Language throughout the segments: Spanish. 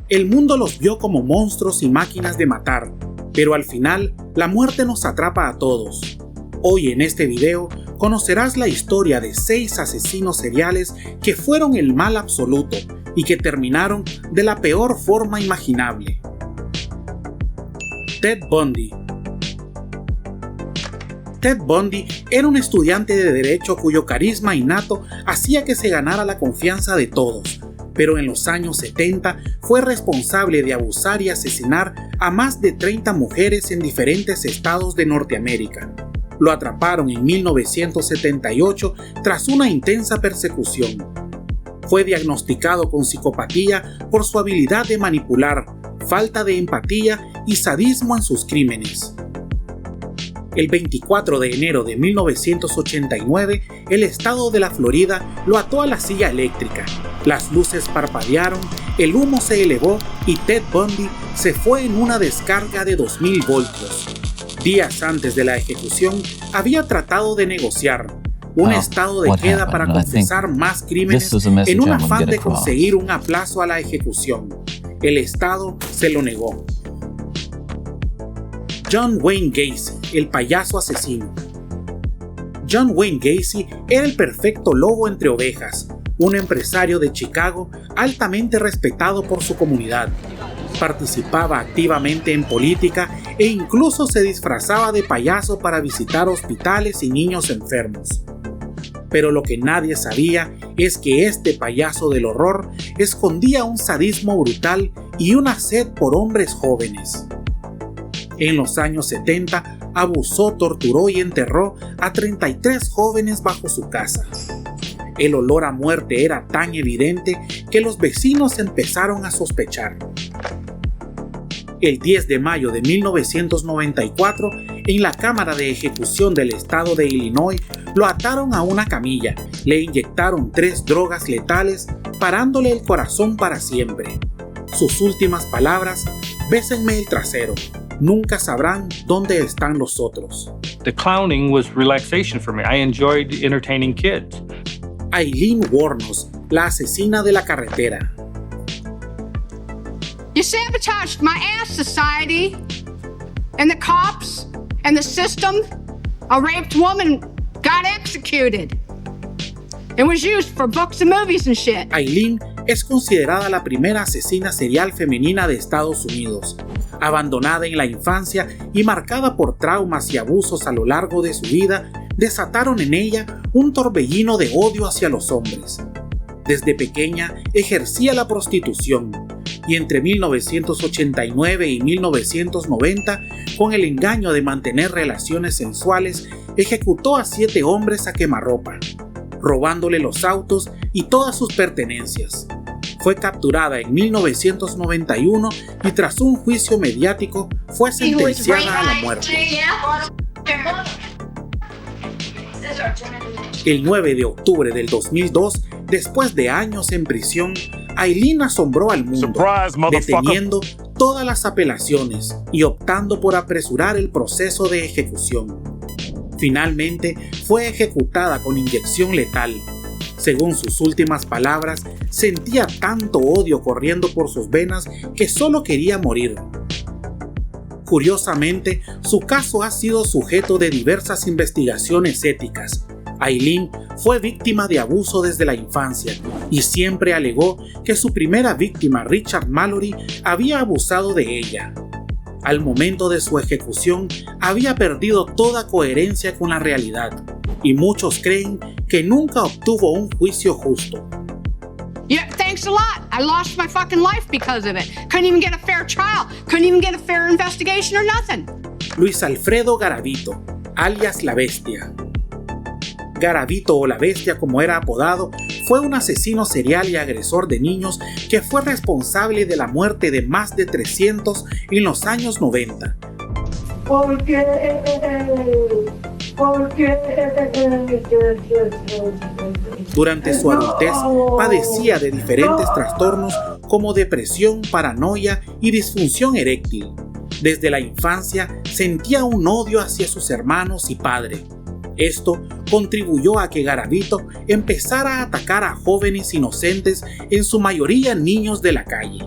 El mundo los vio como monstruos y máquinas de matar, pero al final la muerte nos atrapa a todos. Hoy en este video conocerás la historia de 6 asesinos seriales que fueron el mal absoluto y que terminaron de la peor forma imaginable. Ted Bundy. Ted Bundy era un estudiante de derecho cuyo carisma innato hacía que se ganara la confianza de todos, pero en los años 70 fue responsable de abusar y asesinar a más de 30 mujeres en diferentes estados de Norteamérica. Lo atraparon en 1978 tras una intensa persecución. Fue diagnosticado con psicopatía por su habilidad de manipular, falta de empatía y sadismo en sus crímenes. El 24 de enero de 1989, el estado de la Florida lo ató a la silla eléctrica. Las luces parpadearon, el humo se elevó y Ted Bundy se fue en una descarga de 2000 voltios. Días antes de la ejecución, había tratado de negociar un estado de queda para confesar más crímenes en un afán de conseguir un aplazo a la ejecución. El estado se lo negó. John Wayne Gacy, el payaso asesino. John Wayne Gacy era el perfecto lobo entre ovejas, un empresario de Chicago altamente respetado por su comunidad. Participaba activamente en política e incluso se disfrazaba de payaso para visitar hospitales y niños enfermos. Pero lo que nadie sabía es que este payaso del horror escondía un sadismo brutal y una sed por hombres jóvenes. En los años 70, abusó, torturó y enterró a 33 jóvenes bajo su casa. El olor a muerte era tan evidente que los vecinos empezaron a sospechar. El 10 de mayo de 1994, en la Cámara de Ejecución del estado de Illinois, lo ataron a una camilla, le inyectaron 3 drogas letales, parándole el corazón para siempre. Sus últimas palabras: "Bésenme el trasero. Nunca sabrán dónde están los otros". The clowning was relaxation for me. I enjoyed entertaining kids. Aileen Wuornos, la asesina de la carretera. You sabotaged my ass, society, and the cops, and the system. A raped woman got executed. It was used for books and movies and shit. Aileen es considerada la primera asesina serial femenina de Estados Unidos. Abandonada en la infancia y marcada por traumas y abusos a lo largo de su vida, desataron en ella un torbellino de odio hacia los hombres. Desde pequeña ejercía la prostitución y entre 1989 y 1990, con el engaño de mantener relaciones sensuales, ejecutó a 7 hombres a quemarropa, robándole los autos y todas sus pertenencias. Fue capturada en 1991 y tras un juicio mediático fue sentenciada a la muerte. El 9 de octubre del 2002, después de años en prisión, Aileen asombró al mundo, deteniendo todas las apelaciones y optando por apresurar el proceso de ejecución. Finalmente, fue ejecutada con inyección letal. Según sus últimas palabras, sentía tanto odio corriendo por sus venas que solo quería morir. Curiosamente, su caso ha sido sujeto de diversas investigaciones éticas. Aileen fue víctima de abuso desde la infancia y siempre alegó que su primera víctima, Richard Mallory, había abusado de ella. Al momento de su ejecución, había perdido toda coherencia con la realidad, y muchos creen que nunca obtuvo un juicio justo. Yeah, thanks a lot. I lost my fucking life because of it. Couldn't even get a fair trial. Couldn't even get a fair investigation or nothing. Luis Alfredo Garavito, alias La Bestia. Garavito, o La Bestia como era apodado, fue un asesino serial y agresor de niños que fue responsable de la muerte de más de 300 en los años 90. ¿Por qué? Durante su adultez padecía de diferentes trastornos como depresión, paranoia y disfunción eréctil. Desde la infancia sentía un odio hacia sus hermanos y padre. Esto contribuyó a que Garavito empezara a atacar a jóvenes inocentes, en su mayoría niños de la calle.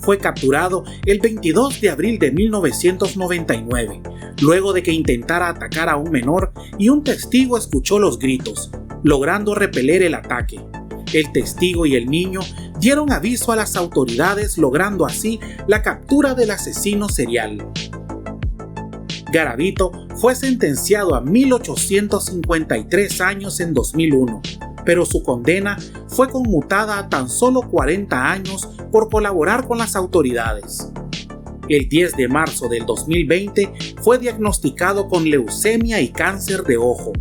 Fue capturado el 22 de abril de 1999, luego de que intentara atacar a un menor y un testigo escuchó los gritos, logrando repeler el ataque. El testigo y el niño dieron aviso a las autoridades, logrando así la captura del asesino serial. Garavito fue sentenciado a 1.853 años en 2001, pero su condena fue conmutada a tan solo 40 años por colaborar con las autoridades. El 10 de marzo del 2020 fue diagnosticado con leucemia y cáncer de ojo.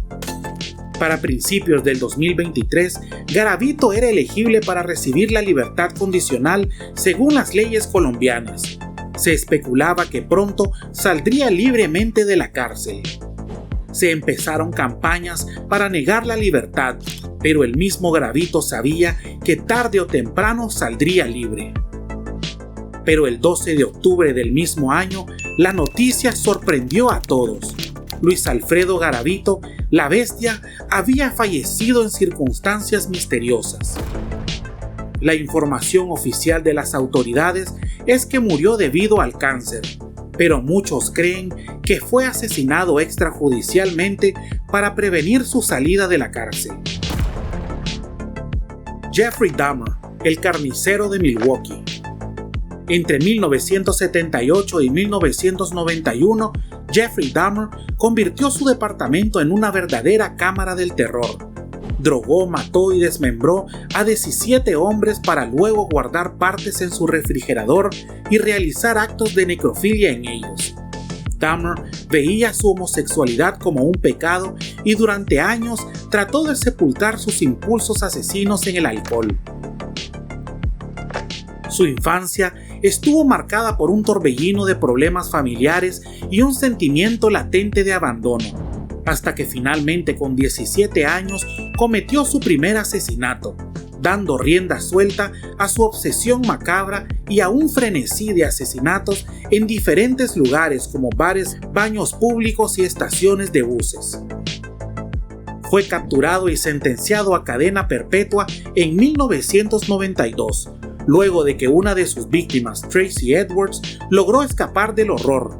Para principios del 2023, Garavito era elegible para recibir la libertad condicional según las leyes colombianas. Se especulaba que pronto saldría libremente de la cárcel. Se empezaron campañas para negar la libertad, pero el mismo Garavito sabía que tarde o temprano saldría libre. Pero el 12 de octubre del mismo año, la noticia sorprendió a todos. Luis Alfredo Garavito, la Bestia, había fallecido en circunstancias misteriosas. La información oficial de las autoridades es que murió debido al cáncer, pero muchos creen que fue asesinado extrajudicialmente para prevenir su salida de la cárcel. Jeffrey Dahmer, el carnicero de Milwaukee. Entre 1978 y 1991, Jeffrey Dahmer convirtió su departamento en una verdadera cámara del terror. Drogó, mató y desmembró a 17 hombres para luego guardar partes en su refrigerador y realizar actos de necrofilia en ellos. Dahmer veía su homosexualidad como un pecado y durante años trató de sepultar sus impulsos asesinos en el alcohol. Su infancia estuvo marcada por un torbellino de problemas familiares y un sentimiento latente de abandono, hasta que finalmente con 17 años cometió su primer asesinato, dando rienda suelta a su obsesión macabra y a un frenesí de asesinatos en diferentes lugares como bares, baños públicos y estaciones de buses. Fue capturado y sentenciado a cadena perpetua en 1992, luego de que una de sus víctimas, Tracy Edwards, logró escapar del horror.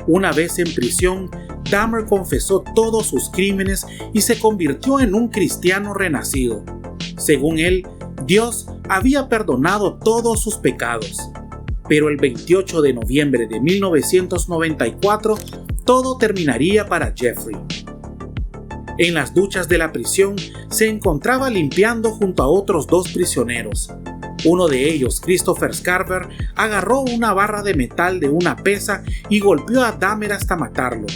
Una vez en prisión, Dahmer confesó todos sus crímenes y se convirtió en un cristiano renacido. Según él, Dios había perdonado todos sus pecados. Pero el 28 de noviembre de 1994, todo terminaría para Jeffrey. En las duchas de la prisión se encontraba limpiando junto a otros 2 prisioneros. Uno de ellos, Christopher Scarver, agarró una barra de metal de una pesa y golpeó a Dahmer hasta matarlo.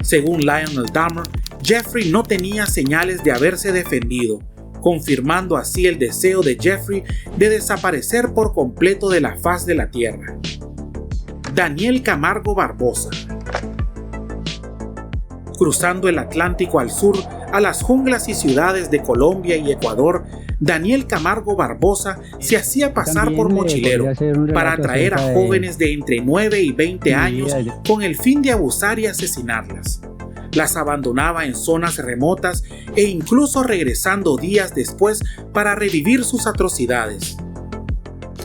Según Lionel Dahmer, Jeffrey no tenía señales de haberse defendido, confirmando así el deseo de Jeffrey de desaparecer por completo de la faz de la tierra. Daniel Camargo Barbosa. Cruzando el Atlántico al sur, a las junglas y ciudades de Colombia y Ecuador, Daniel Camargo Barbosa se hacía pasar por mochilero para atraer a jóvenes de entre 9 y 20 años con el fin de abusar y asesinarlas. Las abandonaba en zonas remotas e incluso regresando días después para revivir sus atrocidades.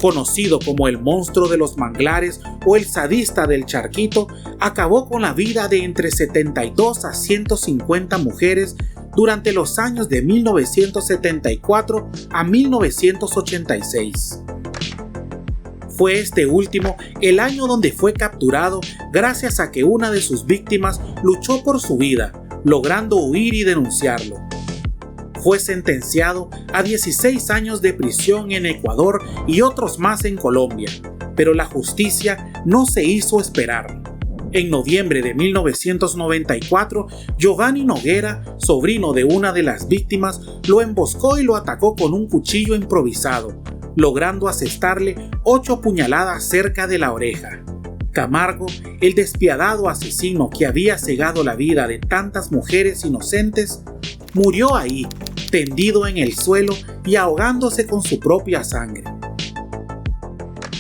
Conocido como el monstruo de los manglares o el sadista del charquito, acabó con la vida de entre 72 a 150 mujeres durante los años de 1974 a 1986. Fue este último el año donde fue capturado gracias a que una de sus víctimas luchó por su vida, logrando huir y denunciarlo. Fue sentenciado a 16 años de prisión en Ecuador y otros más en Colombia, pero la justicia no se hizo esperar. En noviembre de 1994, Giovanni Noguera, sobrino de una de las víctimas, lo emboscó y lo atacó con un cuchillo improvisado, logrando asestarle 8 puñaladas cerca de la oreja. Camargo, el despiadado asesino que había cegado la vida de tantas mujeres inocentes, murió ahí, tendido en el suelo y ahogándose con su propia sangre.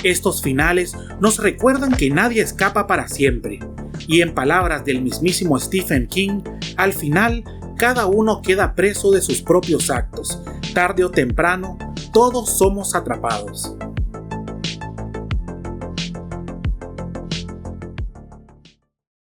Estos finales nos recuerdan que nadie escapa para siempre, y en palabras del mismísimo Stephen King, al final cada uno queda preso de sus propios actos. Tarde o temprano, todos somos atrapados.